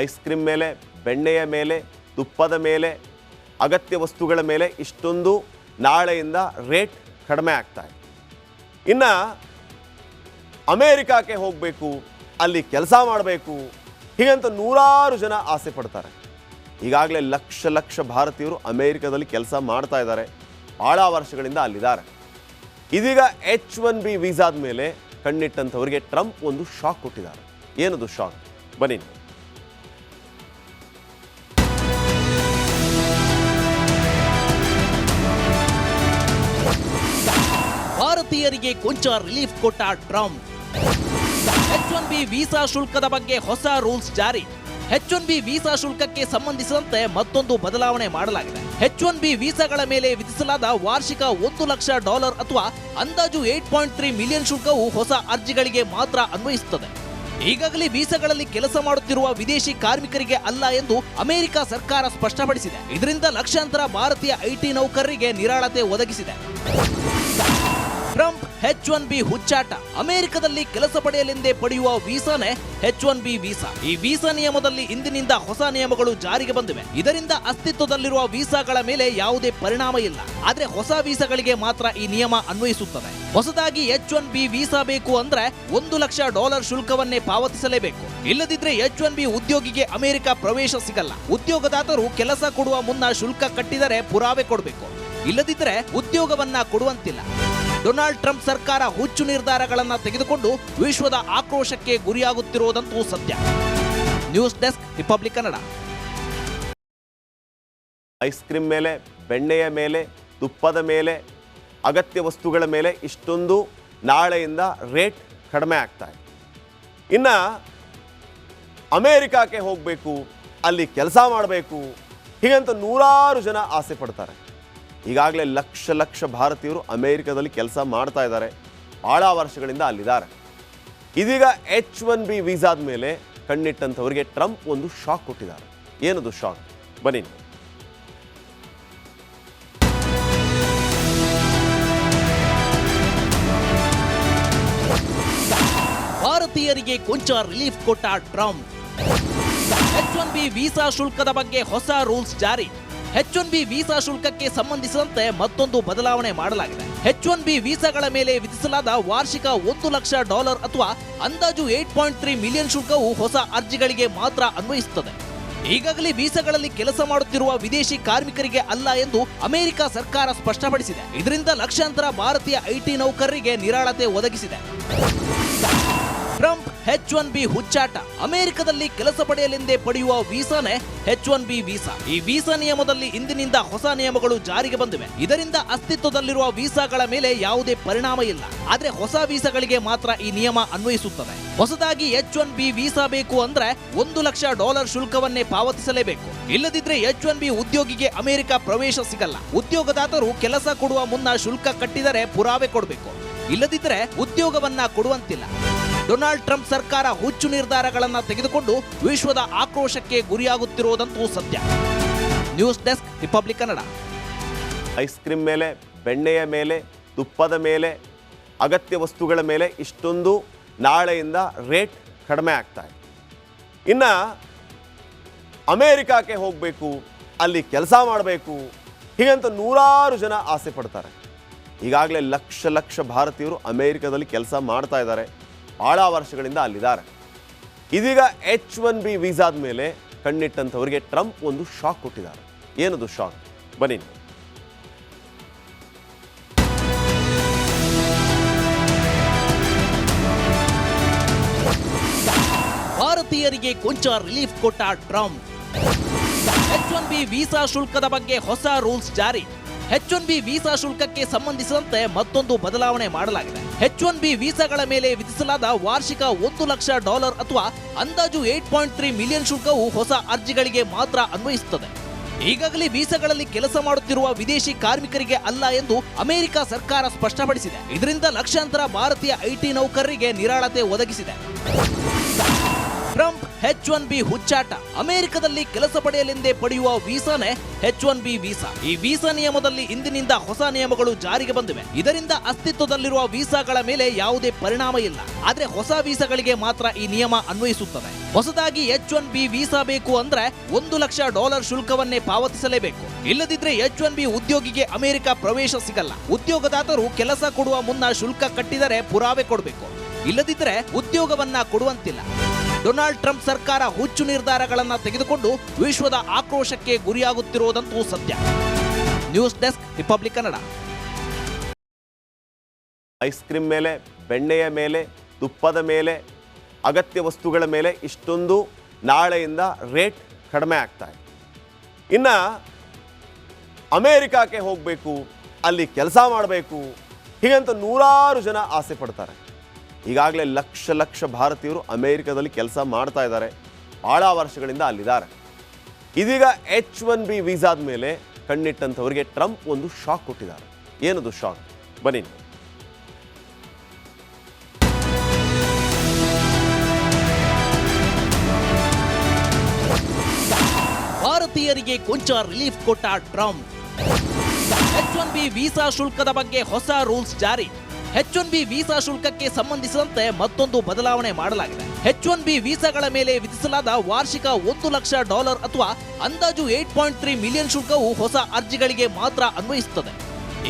Ice cream ಮೇಲೆ, ಬೆಣ್ಣೆಯ ಮೇಲೆ, ತುಪ್ಪದ ಮೇಲೆ, ಅಗತ್ಯ ವಸ್ತುಗಳ ಮೇಲೆ ಇಷ್ಟೊಂದು ನಾಳೆಯಿಂದ ರೇಟ್ ಕಡಿಮೆ ಆಗ್ತಾ ಇದೆ. ಇನ್ನು ಅಮೇರಿಕಾಕ್ಕೆ ಹೋಗಬೇಕು, ಅಲ್ಲಿ ಕೆಲಸ ಮಾಡಬೇಕು, ಹೀಗಂತ ನೂರಾರು ಜನ ಆಸೆ ಪಡ್ತಾರೆ. ಈಗಾಗಲೇ ಲಕ್ಷ ಲಕ್ಷ ಭಾರತೀಯರು ಅಮೇರಿಕಾದಲ್ಲಿ ಕೆಲಸ ಮಾಡ್ತಾ ಇದ್ದಾರೆ, ಭಾಳ ವರ್ಷಗಳಿಂದ ಅಲ್ಲಿದ್ದಾರೆ. ಇದೀಗ H1B ವೀಸಾದ ಮೇಲೆ ಕಣ್ಣಿಟ್ಟಂಥವರಿಗೆ ಟ್ರಂಪ್ ಒಂದು ಶಾಕ್ ಕೊಟ್ಟಿದ್ದಾರೆ. ಏನದು ಶಾಕ್? ಬನ್ನಿ. ಭಾರತೀಯರಿಗೆ ಕೊಂಚ ರಿಲೀಫ್ ಕೊಟ್ಟ ಟ್ರಂಪ್. H1B ವೀಸಾ ಶುಲ್ಕದ ಬಗ್ಗೆ ಹೊಸ ರೂಲ್ಸ್ ಜಾರಿ. H1B ವೀಸಾ ಶುಲ್ಕಕ್ಕೆ ಸಂಬಂಧಿಸಿದಂತೆ ಮತ್ತೊಂದು ಬದಲಾವಣೆ ಮಾಡಲಾಗಿದೆ. H1B ವೀಸಾಗಳ ಮೇಲೆ ವಿಧಿಸಲಾದ ವಾರ್ಷಿಕ $1 ಲಕ್ಷ ಅಥವಾ ಅಂದಾಜು 8.3 ಮಿಲಿಯನ್ ಶುಲ್ಕವು ಹೊಸ ಅರ್ಜಿಗಳಿಗೆ ಮಾತ್ರ ಅನ್ವಯಿಸುತ್ತದೆ. ಈಗಾಗಲೇ ವೀಸಾಗಳಲ್ಲಿ ಕೆಲಸ ಮಾಡುತ್ತಿರುವ ವಿದೇಶಿ ಕಾರ್ಮಿಕರಿಗೆ ಅಲ್ಲ ಎಂದು ಅಮೆರಿಕ ಸರ್ಕಾರ ಸ್ಪಷ್ಟಪಡಿಸಿದೆ. ಇದರಿಂದ ಲಕ್ಷಾಂತರ ಭಾರತೀಯ ಐಟಿ ನೌಕರರಿಗೆ ನಿರಾಳತೆ ಒದಗಿಸಿದೆ. Trump H1B ಹುಚ್ಚಾಟ. ಅಮೆರಿಕದಲ್ಲಿ ಕೆಲಸ ಪಡೆಯಲೆಂದೇ ಪಡೆಯುವ ವೀಸಾನೇ H1B ವೀಸಾ. ಈ ವೀಸಾ ನಿಯಮದಲ್ಲಿ ಇಂದಿನಿಂದ ಹೊಸ ನಿಯಮಗಳು ಜಾರಿಗೆ ಬಂದಿವೆ. ಇದರಿಂದ ಅಸ್ತಿತ್ವದಲ್ಲಿರುವ ವೀಸಾಗಳ ಮೇಲೆ ಯಾವುದೇ ಪರಿಣಾಮ ಇಲ್ಲ. ಆದ್ರೆ ಹೊಸ ವೀಸಾಗಳಿಗೆ ಮಾತ್ರ ಈ ನಿಯಮ ಅನ್ವಯಿಸುತ್ತದೆ. ಹೊಸದಾಗಿ H1B ವೀಸಾ ಬೇಕು ಅಂದ್ರೆ $1 ಲಕ್ಷ ಶುಲ್ಕವನ್ನೇ ಪಾವತಿಸಲೇಬೇಕು. ಇಲ್ಲದಿದ್ರೆ H1B ಉದ್ಯೋಗಿಗೆ ಅಮೆರಿಕ ಪ್ರವೇಶ ಸಿಗಲ್ಲ. ಉದ್ಯೋಗದಾತರು ಕೆಲಸ ಕೊಡುವ ಮುನ್ನ ಶುಲ್ಕ ಕಟ್ಟಿದರೆ ಪುರಾವೆ ಕೊಡಬೇಕು. ಇಲ್ಲದಿದ್ರೆ ಉದ್ಯೋಗವನ್ನ ಕೊಡುವಂತಿಲ್ಲ. ಡೊನಾಲ್ಡ್ ಟ್ರಂಪ್ ಸರ್ಕಾರ ಹುಚ್ಚು ನಿರ್ಧಾರಗಳನ್ನು ತೆಗೆದುಕೊಂಡು ವಿಶ್ವದ ಆಕ್ರೋಶಕ್ಕೆ ಗುರಿಯಾಗುತ್ತಿರುವುದಂತೂ ಸತ್ಯ. News desk, republic Kannada. Ice cream ಮೇಲೆ, ಬೆಣ್ಣೆಯ ಮೇಲೆ, ತುಪ್ಪದ ಮೇಲೆ, ಅಗತ್ಯ ವಸ್ತುಗಳ ಮೇಲೆ ಇಷ್ಟೊಂದು ನಾಳೆಯಿಂದ ರೇಟ್ ಕಡಿಮೆ ಆಗ್ತಾ ಇದೆ. ಇನ್ನು ಅಮೇರಿಕಾಕ್ಕೆ ಹೋಗಬೇಕು, ಅಲ್ಲಿ ಕೆಲಸ ಮಾಡಬೇಕು, ಹೀಗಂತ ನೂರಾರು ಜನ ಆಸೆ ಪಡ್ತಾರೆ. ಈಗಾಗಲೇ ಲಕ್ಷ ಲಕ್ಷ ಭಾರತೀಯರು ಅಮೇರಿಕಾದಲ್ಲಿ ಕೆಲಸ ಮಾಡ್ತಾ ಇದ್ದಾರೆ, ಭಾಳ ವರ್ಷಗಳಿಂದ ಅಲ್ಲಿದ್ದಾರೆ. ಇದೀಗ H1B ವೀಸಾದ ಮೇಲೆ ಕಣ್ಣಿಟ್ಟಂಥವರಿಗೆ ಟ್ರಂಪ್ ಒಂದು ಶಾಕ್ ಕೊಟ್ಟಿದ್ದಾರೆ. ಏನದು ಶಾಕ್? ಬನ್ನಿ. ಭಾರತೀಯರಿಗೆ ಕೊಂಚ ರಿಲೀಫ್ ಕೊಟ್ಟ ಟ್ರಂಪ್. H1B ವೀಸಾ ಶುಲ್ಕದ ಬಗ್ಗೆ ಹೊಸ ರೂಲ್ಸ್ ಜಾರಿ. H1B ವೀಸಾ ಶುಲ್ಕಕ್ಕೆ ಸಂಬಂಧಿಸಿದಂತೆ ಮತ್ತೊಂದು ಬದಲಾವಣೆ ಮಾಡಲಾಗಿದೆ. H1B ವೀಸಾಗಳ ಮೇಲೆ ವಿಧಿಸಲಾದ ವಾರ್ಷಿಕ $1 ಲಕ್ಷ ಅಥವಾ ಅಂದಾಜು 8.3 ಮಿಲಿಯನ್ ಶುಲ್ಕವು ಹೊಸ ಅರ್ಜಿಗಳಿಗೆ ಮಾತ್ರ ಅನ್ವಯಿಸುತ್ತದೆ. ಈಗಾಗಲೇ ವೀಸಾಗಳಲ್ಲಿ ಕೆಲಸ ಮಾಡುತ್ತಿರುವ ವಿದೇಶಿ ಕಾರ್ಮಿಕರಿಗೆ ಅಲ್ಲ ಎಂದು ಅಮೆರಿಕ ಸರ್ಕಾರ ಸ್ಪಷ್ಟಪಡಿಸಿದೆ. ಇದರಿಂದ ಲಕ್ಷಾಂತರ ಭಾರತೀಯ ಐಟಿ ನೌಕರರಿಗೆ ನಿರಾಳತೆ ಒದಗಿಸಿದೆ. Trump H1B ಹುಚ್ಚಾಟ. ಅಮೆರಿಕದಲ್ಲಿ ಕೆಲಸ ಪಡೆಯಲೆಂದೇ ಪಡೆಯುವ ವೀಸಾನೇ H1B ವೀಸಾ. ಈ ವೀಸಾ ನಿಯಮದಲ್ಲಿ ಇಂದಿನಿಂದ ಹೊಸ ನಿಯಮಗಳು ಜಾರಿಗೆ ಬಂದಿವೆ. ಇದರಿಂದ ಅಸ್ತಿತ್ವದಲ್ಲಿರುವ ವೀಸಾಗಳ ಮೇಲೆ ಯಾವುದೇ ಪರಿಣಾಮ ಇಲ್ಲ. ಆದ್ರೆ ಹೊಸ ವೀಸಾಗಳಿಗೆ ಮಾತ್ರ ಈ ನಿಯಮ ಅನ್ವಯಿಸುತ್ತದೆ. ಹೊಸದಾಗಿ H1B ವೀಸಾ ಬೇಕು ಅಂದ್ರೆ $1 ಲಕ್ಷ ಶುಲ್ಕವನ್ನೇ ಪಾವತಿಸಲೇಬೇಕು. ಇಲ್ಲದಿದ್ರೆ H1B ಉದ್ಯೋಗಿಗೆ ಅಮೆರಿಕ ಪ್ರವೇಶ ಸಿಗಲ್ಲ. ಉದ್ಯೋಗದಾತರು ಕೆಲಸ ಕೊಡುವ ಮುನ್ನ ಶುಲ್ಕ ಕಟ್ಟಿದರೆ ಪುರಾವೆ ಕೊಡಬೇಕು. ಇಲ್ಲದಿದ್ರೆ ಉದ್ಯೋಗವನ್ನ ಕೊಡುವಂತಿಲ್ಲ. ಡೊನಾಲ್ಡ್ ಟ್ರಂಪ್ ಸರ್ಕಾರ ಹುಚ್ಚು ನಿರ್ಧಾರಗಳನ್ನು ತೆಗೆದುಕೊಂಡು ವಿಶ್ವದ ಆಕ್ರೋಶಕ್ಕೆ ಗುರಿಯಾಗುತ್ತಿರುವುದಂತೂ ಸತ್ಯ. News desk, republic Kannada. Ice cream ಮೇಲೆ, ಬೆಣ್ಣೆಯ ಮೇಲೆ, ತುಪ್ಪದ ಮೇಲೆ, ಅಗತ್ಯ ವಸ್ತುಗಳ ಮೇಲೆ ಇಷ್ಟೊಂದು ನಾಳೆಯಿಂದ ರೇಟ್ ಕಡಿಮೆ ಆಗ್ತಾ ಇದೆ. ಇನ್ನು ಅಮೇರಿಕಾಕ್ಕೆ ಹೋಗಬೇಕು, ಅಲ್ಲಿ ಕೆಲಸ ಮಾಡಬೇಕು, ಹೀಗಂತ ನೂರಾರು ಜನ ಆಸೆ ಪಡ್ತಾರೆ. ಈಗಾಗಲೇ ಲಕ್ಷ ಲಕ್ಷ ಭಾರತೀಯರು ಅಮೇರಿಕಾದಲ್ಲಿ ಕೆಲಸ ಮಾಡ್ತಾ ಇದ್ದಾರೆ, ಭಾಳ ವರ್ಷಗಳಿಂದ ಅಲ್ಲಿದ್ದಾರೆ. ಇದೀಗ H1B ವೀಸಾದ ಮೇಲೆ ಕಣ್ಣಿಟ್ಟಂಥವರಿಗೆ ಟ್ರಂಪ್ ಒಂದು ಶಾಕ್ ಕೊಟ್ಟಿದ್ದಾರೆ. ಏನದು ಶಾಕ್? ಬನ್ನಿ. ಭಾರತೀಯರಿಗೆ ಕೊಂಚ ರಿಲೀಫ್ ಕೊಟ್ಟ ಟ್ರಂಪ್. H1B ವೀಸಾ ಶುಲ್ಕದ ಬಗ್ಗೆ ಹೊಸ ರೂಲ್ಸ್ ಜಾರಿ. H1B ವೀಸಾ ಶುಲ್ಕಕ್ಕೆ ಸಂಬಂಧಿಸಿದಂತೆ ಮತ್ತೊಂದು ಬದಲಾವಣೆ ಮಾಡಲಾಗಿದೆ. H1B ವೀಸಾಗಳ ಮೇಲೆ ವಿಧಿಸಲಾದ ವಾರ್ಷಿಕ $1 ಲಕ್ಷ ಅಥವಾ ಅಂದಾಜು 8.3 ಮಿಲಿಯನ್ ಶುಲ್ಕವು ಹೊಸ ಅರ್ಜಿಗಳಿಗೆ ಮಾತ್ರ ಅನ್ವಯಿಸುತ್ತದೆ. ಈಗಾಗಲೇ ವೀಸಾಗಳಲ್ಲಿ ಕೆಲಸ ಮಾಡುತ್ತಿರುವ ವಿದೇಶಿ ಕಾರ್ಮಿಕರಿಗೆ ಅಲ್ಲ ಎಂದು ಅಮೆರಿಕ ಸರ್ಕಾರ ಸ್ಪಷ್ಟಪಡಿಸಿದೆ. ಇದರಿಂದ ಲಕ್ಷಾಂತರ ಭಾರತೀಯ ಐಟಿ ನೌಕರರಿಗೆ ನಿರಾಳತೆ ಒದಗಿಸಿದೆ. Trump H1B ಹುಚ್ಚಾಟ. ಅಮೆರಿಕದಲ್ಲಿ ಕೆಲಸ ಪಡೆಯಲೆಂದೇ ಪಡೆಯುವ ವೀಸಾನೇ H1B ವೀಸಾ. ಈ ವೀಸಾ ನಿಯಮದಲ್ಲಿ ಇಂದಿನಿಂದ ಹೊಸ ನಿಯಮಗಳು ಜಾರಿಗೆ ಬಂದಿವೆ. ಇದರಿಂದ ಅಸ್ತಿತ್ವದಲ್ಲಿರುವ ವೀಸಾಗಳ ಮೇಲೆ ಯಾವುದೇ ಪರಿಣಾಮ ಇಲ್ಲ. ಆದ್ರೆ ಹೊಸ ವೀಸಾಗಳಿಗೆ ಮಾತ್ರ ಈ ನಿಯಮ ಅನ್ವಯಿಸುತ್ತದೆ. ಹೊಸದಾಗಿ H1B ವೀಸಾ ಬೇಕು ಅಂದ್ರೆ $1,00,000 ಶುಲ್ಕವನ್ನೇ ಪಾವತಿಸಲೇಬೇಕು. ಇಲ್ಲದಿದ್ರೆ H1B ಉದ್ಯೋಗಿಗೆ ಅಮೆರಿಕ ಪ್ರವೇಶ ಸಿಗಲ್ಲ. ಉದ್ಯೋಗದಾತರು ಕೆಲಸ ಕೊಡುವ ಮುನ್ನ ಶುಲ್ಕ ಕಟ್ಟಿದರೆ ಪುರಾವೆ ಕೊಡಬೇಕು. ಇಲ್ಲದಿದ್ರೆ ಉದ್ಯೋಗವನ್ನ ಕೊಡುವಂತಿಲ್ಲ. ಡೊನಾಲ್ಡ್ ಟ್ರಂಪ್ ಸರ್ಕಾರ ಹುಚ್ಚು ನಿರ್ಧಾರಗಳನ್ನು ತೆಗೆದುಕೊಂಡು ವಿಶ್ವದ ಆಕ್ರೋಶಕ್ಕೆ ಗುರಿಯಾಗುತ್ತಿರುವುದಂತೂ ಸತ್ಯ. News desk, republic Kannada. Ice cream ಮೇಲೆ, ಬೆಣ್ಣೆಯ ಮೇಲೆ, ತುಪ್ಪದ ಮೇಲೆ, ಅಗತ್ಯ ವಸ್ತುಗಳ ಮೇಲೆ ಇಷ್ಟೊಂದು ನಾಳೆಯಿಂದ ರೇಟ್ ಕಡಿಮೆ ಆಗ್ತಾ ಇದೆ. ಇನ್ನು ಅಮೇರಿಕಾಕ್ಕೆ ಹೋಗಬೇಕು, ಅಲ್ಲಿ ಕೆಲಸ ಮಾಡಬೇಕು, ಹೀಗಂತ ನೂರಾರು ಜನ ಆಸೆ ಪಡ್ತಾರೆ. ಈಗಾಗಲೇ ಲಕ್ಷ ಲಕ್ಷ ಭಾರತೀಯರು ಅಮೇರಿಕಾದಲ್ಲಿ ಕೆಲಸ ಮಾಡ್ತಾ ಇದ್ದಾರೆ, ಭಾಳ ವರ್ಷಗಳಿಂದ ಅಲ್ಲಿದ್ದಾರೆ. ಇದೀಗ H1B ವೀಸಾದ ಮೇಲೆ ಕಣ್ಣಿಟ್ಟಂಥವರಿಗೆ ಟ್ರಂಪ್ ಒಂದು ಶಾಕ್ ಕೊಟ್ಟಿದ್ದಾರೆ. ಏನದು ಶಾಕ್? ಬನ್ನಿ. ಭಾರತೀಯರಿಗೆ ಕೊಂಚ ರಿಲೀಫ್ ಕೊಟ್ಟ ಟ್ರಂಪ್. H1B ವೀಸಾ ಶುಲ್ಕದ ಬಗ್ಗೆ ಹೊಸ ರೂಲ್ಸ್ ಜಾರಿ. H1B ವೀಸಾ ಶುಲ್ಕಕ್ಕೆ ಸಂಬಂಧಿಸಿದಂತೆ ಮತ್ತೊಂದು ಬದಲಾವಣೆ ಮಾಡಲಾಗಿದೆ. H1B ವೀಸಾಗಳ ಮೇಲೆ ವಿಧಿಸಲಾದ ವಾರ್ಷಿಕ $1,00,000 ಅಥವಾ ಅಂದಾಜು 8.3 ಮಿಲಿಯನ್ ಶುಲ್ಕವು ಹೊಸ ಅರ್ಜಿಗಳಿಗೆ ಮಾತ್ರ ಅನ್ವಯಿಸುತ್ತದೆ.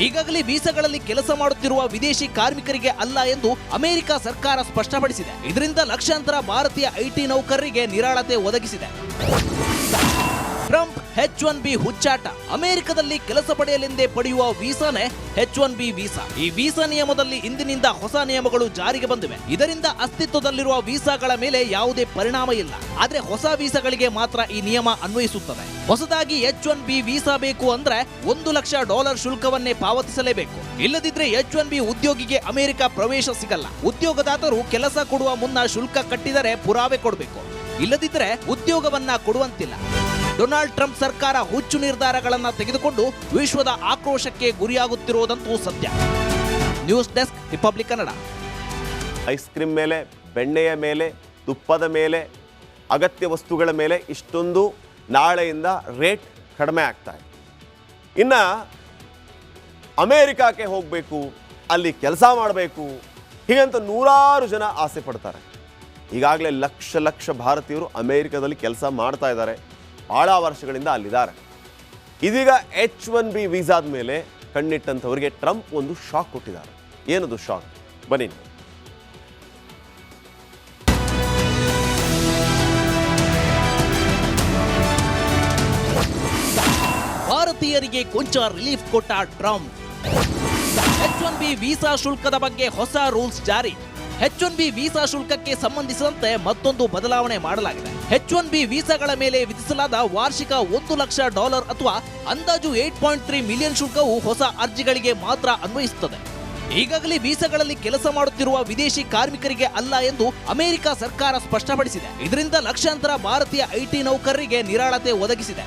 ಈಗಾಗಲೇ ವೀಸಾಗಳಲ್ಲಿ ಕೆಲಸ ಮಾಡುತ್ತಿರುವ ವಿದೇಶಿ ಕಾರ್ಮಿಕರಿಗೆ ಅಲ್ಲ ಎಂದು ಅಮೆರಿಕ ಸರ್ಕಾರ ಸ್ಪಷ್ಟಪಡಿಸಿದೆ. ಇದರಿಂದ ಲಕ್ಷಾಂತರ ಭಾರತೀಯ ಐಟಿ ನೌಕರರಿಗೆ ನಿರಾಳತೆ ಒದಗಿಸಿದೆ. Trump H1B ಹುಚ್ಚಾಟ. ಅಮೆರಿಕದಲ್ಲಿ ಕೆಲಸ ಪಡೆಯಲೆಂದೇ ಪಡೆಯುವ ವೀಸಾನೇ H1B ವೀಸಾ. ಈ ವೀಸಾ ನಿಯಮದಲ್ಲಿ ಇಂದಿನಿಂದ ಹೊಸ ನಿಯಮಗಳು ಜಾರಿಗೆ ಬಂದಿವೆ. ಇದರಿಂದ ಅಸ್ತಿತ್ವದಲ್ಲಿರುವ ವೀಸಾಗಳ ಮೇಲೆ ಯಾವುದೇ ಪರಿಣಾಮ ಇಲ್ಲ. ಆದ್ರೆ ಹೊಸ ವೀಸಾಗಳಿಗೆ ಮಾತ್ರ ಈ ನಿಯಮ ಅನ್ವಯಿಸುತ್ತದೆ. ಹೊಸದಾಗಿ H1B ವೀಸಾ ಬೇಕು ಅಂದ್ರೆ $1,00,000 ಶುಲ್ಕವನ್ನೇ ಪಾವತಿಸಲೇಬೇಕು. ಇಲ್ಲದಿದ್ರೆ H1B ಉದ್ಯೋಗಿಗೆ ಅಮೆರಿಕ ಪ್ರವೇಶ ಸಿಗಲ್ಲ. ಉದ್ಯೋಗದಾತರು ಕೆಲಸ ಕೊಡುವ ಮುನ್ನ ಶುಲ್ಕ ಕಟ್ಟಿದರೆ ಪುರಾವೆ ಕೊಡಬೇಕು. ಇಲ್ಲದಿದ್ರೆ ಉದ್ಯೋಗವನ್ನ ಕೊಡುವಂತಿಲ್ಲ. ಡೊನಾಲ್ಡ್ ಟ್ರಂಪ್ ಸರ್ಕಾರ ಹುಚ್ಚು ನಿರ್ಧಾರಗಳನ್ನು ತೆಗೆದುಕೊಂಡು ವಿಶ್ವದ ಆಕ್ರೋಶಕ್ಕೆ ಗುರಿಯಾಗುತ್ತಿರುವುದಂತೂ ಸತ್ಯ. News desk, republic Kannada. Ice cream ಮೇಲೆ, ಬೆಣ್ಣೆಯ ಮೇಲೆ, ತುಪ್ಪದ ಮೇಲೆ, ಅಗತ್ಯ ವಸ್ತುಗಳ ಮೇಲೆ ಇಷ್ಟೊಂದು ನಾಳೆಯಿಂದ ರೇಟ್ ಕಡಿಮೆ ಆಗ್ತಾ ಇದೆ. ಇನ್ನು ಅಮೇರಿಕಾಕ್ಕೆ ಹೋಗಬೇಕು, ಅಲ್ಲಿ ಕೆಲಸ ಮಾಡಬೇಕು, ಹೀಗಂತ ನೂರಾರು ಜನ ಆಸೆ ಪಡ್ತಾರೆ. ಈಗಾಗಲೇ ಲಕ್ಷ ಲಕ್ಷ ಭಾರತೀಯರು ಅಮೇರಿಕಾದಲ್ಲಿ ಕೆಲಸ ಮಾಡ್ತಾ ಇದ್ದಾರೆ, ಭಾಳ ವರ್ಷಗಳಿಂದ ಅಲ್ಲಿದ್ದಾರೆ. ಇದೀಗ H1B ವೀಸಾದ ಮೇಲೆ ಕಣ್ಣಿಟ್ಟಂಥವರಿಗೆ ಟ್ರಂಪ್ ಒಂದು ಶಾಕ್ ಕೊಟ್ಟಿದ್ದಾರೆ. ಏನದು ಶಾಕ್? ಬನ್ನಿ. ಭಾರತೀಯರಿಗೆ ಕೊಂಚ ರಿಲೀಫ್ ಕೊಟ್ಟ ಟ್ರಂಪ್. H1B ವೀಸಾ ಶುಲ್ಕದ ಬಗ್ಗೆ ಹೊಸ ರೂಲ್ಸ್ ಜಾರಿ. H1B ವೀಸಾ ಶುಲ್ಕಕ್ಕೆ ಸಂಬಂಧಿಸಿದಂತೆ ಮತ್ತೊಂದು ಬದಲಾವಣೆ ಮಾಡಲಾಗಿದೆ. H1B ವೀಸಾಗಳ ಮೇಲೆ ವಿಧಿಸಲಾದ ವಾರ್ಷಿಕ $1,00,000 ಅಥವಾ ಅಂದಾಜು 8.3 ಮಿಲಿಯನ್ ಶುಲ್ಕವು ಹೊಸ ಅರ್ಜಿಗಳಿಗೆ ಮಾತ್ರ ಅನ್ವಯಿಸುತ್ತದೆ. ಈಗಾಗಲೇ ವೀಸಾಗಳಲ್ಲಿ ಕೆಲಸ ಮಾಡುತ್ತಿರುವ ವಿದೇಶಿ ಕಾರ್ಮಿಕರಿಗೆ ಅಲ್ಲ ಎಂದು ಅಮೆರಿಕ ಸರ್ಕಾರ ಸ್ಪಷ್ಟಪಡಿಸಿದೆ. ಇದರಿಂದ ಲಕ್ಷಾಂತರ ಭಾರತೀಯ ಐಟಿ ನೌಕರರಿಗೆ ನಿರಾಳತೆ ಒದಗಿಸಿದೆ.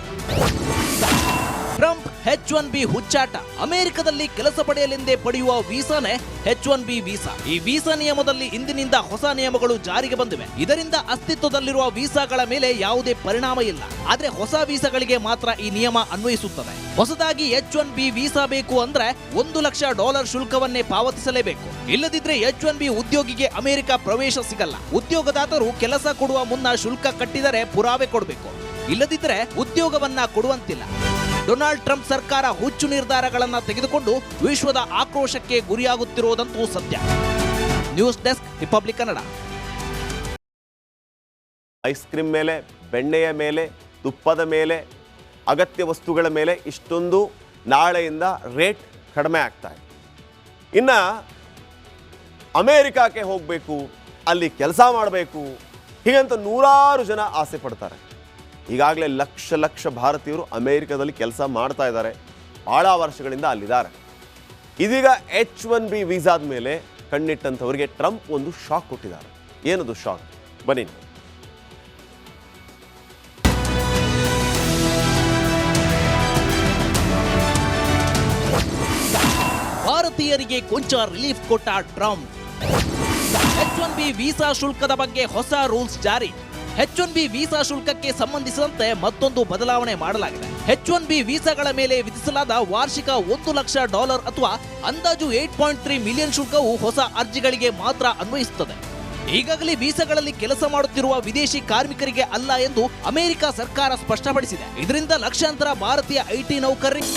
Trump H1B ಹುಚ್ಚಾಟ. ಅಮೆರಿಕದಲ್ಲಿ ಕೆಲಸ ಪಡೆಯಲೆಂದೇ ಪಡೆಯುವ ವೀಸಾನೇ H1B ವೀಸಾ. ಈ ವೀಸಾ ನಿಯಮದಲ್ಲಿ ಇಂದಿನಿಂದ ಹೊಸ ನಿಯಮಗಳು ಜಾರಿಗೆ ಬಂದಿವೆ. ಇದರಿಂದ ಅಸ್ತಿತ್ವದಲ್ಲಿರುವ ವೀಸಾಗಳ ಮೇಲೆ ಯಾವುದೇ ಪರಿಣಾಮ ಇಲ್ಲ. ಆದ್ರೆ ಹೊಸ ವೀಸಾಗಳಿಗೆ ಮಾತ್ರ ಈ ನಿಯಮ ಅನ್ವಯಿಸುತ್ತದೆ. ಹೊಸದಾಗಿ H1B ವೀಸಾ ಬೇಕು ಅಂದ್ರೆ $1,00,000 ಶುಲ್ಕವನ್ನೇ ಪಾವತಿಸಲೇಬೇಕು. ಇಲ್ಲದಿದ್ರೆ H1B ಉದ್ಯೋಗಿಗೆ ಅಮೆರಿಕ ಪ್ರವೇಶ ಸಿಗಲ್ಲ. ಉದ್ಯೋಗದಾತರು ಕೆಲಸ ಕೊಡುವ ಮುನ್ನ ಶುಲ್ಕ ಕಟ್ಟಿದರೆ ಪುರಾವೆ ಕೊಡಬೇಕು. ಇಲ್ಲದಿದ್ರೆ ಉದ್ಯೋಗವನ್ನ ಕೊಡುವಂತಿಲ್ಲ. ಡೊನಾಲ್ಡ್ ಟ್ರಂಪ್ ಸರ್ಕಾರ ಹುಚ್ಚು ನಿರ್ಧಾರಗಳನ್ನು ತೆಗೆದುಕೊಂಡು ವಿಶ್ವದ ಆಕ್ರೋಶಕ್ಕೆ ಗುರಿಯಾಗುತ್ತಿರುವುದಂತೂ ಸತ್ಯ. News desk, republic Kannada. Ice cream ಮೇಲೆ, ಬೆಣ್ಣೆಯ ಮೇಲೆ, ತುಪ್ಪದ ಮೇಲೆ, ಅಗತ್ಯ ವಸ್ತುಗಳ ಮೇಲೆ ಇಷ್ಟೊಂದು ನಾಳೆಯಿಂದ ರೇಟ್ ಕಡಿಮೆ ಆಗ್ತಾ ಇದೆ. ಇನ್ನು ಅಮೇರಿಕಾಕ್ಕೆ ಹೋಗಬೇಕು, ಅಲ್ಲಿ ಕೆಲಸ ಮಾಡಬೇಕು, ಹೀಗಂತ ನೂರಾರು ಜನ ಆಸೆ ಪಡ್ತಾರೆ. ಈಗಾಗಲೇ ಲಕ್ಷ ಲಕ್ಷ ಭಾರತೀಯರು ಅಮೇರಿಕಾದಲ್ಲಿ ಕೆಲಸ ಮಾಡ್ತಾ ಇದ್ದಾರೆ, ಭಾಳ ವರ್ಷಗಳಿಂದ ಅಲ್ಲಿದ್ದಾರೆ. ಇದೀಗ H1B ವೀಸಾದ ಮೇಲೆ ಕಣ್ಣಿಟ್ಟಂಥವರಿಗೆ ಟ್ರಂಪ್ ಒಂದು ಶಾಕ್ ಕೊಟ್ಟಿದ್ದಾರೆ. ಏನದು ಶಾಕ್? ಬನ್ನಿ. ಭಾರತೀಯರಿಗೆ ಕೊಂಚ ರಿಲೀಫ್ ಕೊಟ್ಟ ಟ್ರಂಪ್. H1B ವೀಸಾ ಶುಲ್ಕದ ಬಗ್ಗೆ ಹೊಸ ರೂಲ್ಸ್ ಜಾರಿ. H1B ವೀಸಾ ಶುಲ್ಕಕ್ಕೆ ಸಂಬಂಧಿಸಿದಂತೆ ಮತ್ತೊಂದು ಬದಲಾವಣೆ ಮಾಡಲಾಗಿದೆ. H1B ವೀಸಾಗಳ ಮೇಲೆ ವಿಧಿಸಲಾದ ವಾರ್ಷಿಕ $1,00,000 ಅಥವಾ ಅಂದಾಜು 8.3 ಮಿಲಿಯನ್ ಶುಲ್ಕವು ಹೊಸ ಅರ್ಜಿಗಳಿಗೆ ಮಾತ್ರ ಅನ್ವಯಿಸುತ್ತದೆ. ಈಗಾಗಲೇ ವೀಸಾಗಳಲ್ಲಿ ಕೆಲಸ ಮಾಡುತ್ತಿರುವ ವಿದೇಶಿ ಕಾರ್ಮಿಕರಿಗೆ ಅಲ್ಲ ಎಂದು ಅಮೆರಿಕ ಸರ್ಕಾರ ಸ್ಪಷ್ಟಪಡಿಸಿದೆ. ಇದರಿಂದ ಲಕ್ಷಾಂತರ ಭಾರತೀಯ IT ನೌಕರರಿಗೆ